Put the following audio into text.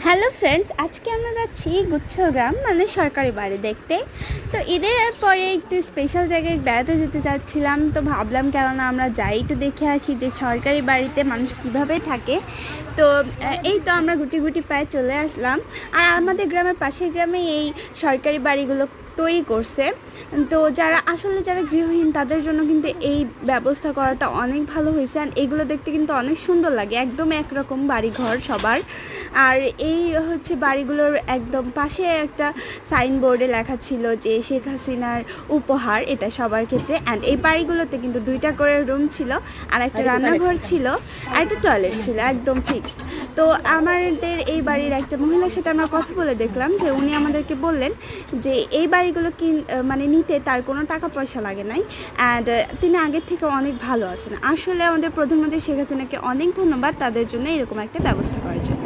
Hello friends, আজকে আমরা যাচ্ছি গুচ্ছগ্রাম মানে সরকারি বাড়ি দেখতে। তো ঈদের পরে একটু স্পেশাল জায়গায় বেড়াতে যেতে চাচ্ছিলাম, তো ভাবলাম কেননা আমরা যাই একটু দেখে আসি যে সরকারি বাড়িতে মানুষ কিভাবে থাকে। তো এই তো আমরা গুটি গুটি পায়ে চলে আসলাম। আর আমাদের গ্রামের পাশের গ্রামে এই সরকারি বাড়িগুলো তৈরি করছে। তো যারা গৃহহীন তাদের জন্য কিন্তু এই ব্যবস্থা করাটা অনেক ভালো হয়েছে। আর এগুলো দেখতে কিন্তু অনেক সুন্দর লাগে, একদম একরকম বাড়িঘর সবার। আর এই হচ্ছে বাড়িগুলোর একদম পাশে একটা সাইনবোর্ডে লেখা ছিল যে শেখ হাসিনার উপহার, এটা সবার ক্ষেত্রে। অ্যান্ড এই বাড়িগুলোতে কিন্তু 2টা করে রুম ছিল, আর একটা রান্নাঘর ছিল, আর একটা টয়লেট ছিল, একদম ফিক্সড। তো আমাদের এই বাড়ির একটা মহিলার সাথে আমরা কথা বলে দেখলাম যে উনি আমাদেরকে বললেন যে এই বাড়িগুলো মানে নিতে তার কোনো টাকা পয়সা লাগে নাই। অ্যান্ড তিনি আগের থেকে অনেক ভালো আছেন। আসলে আমাদের প্রধানমন্ত্রী শেখ হাসিনাকে অনেক ধন্যবাদ তাদের জন্য এরকম একটা ব্যবস্থা করার জন্য।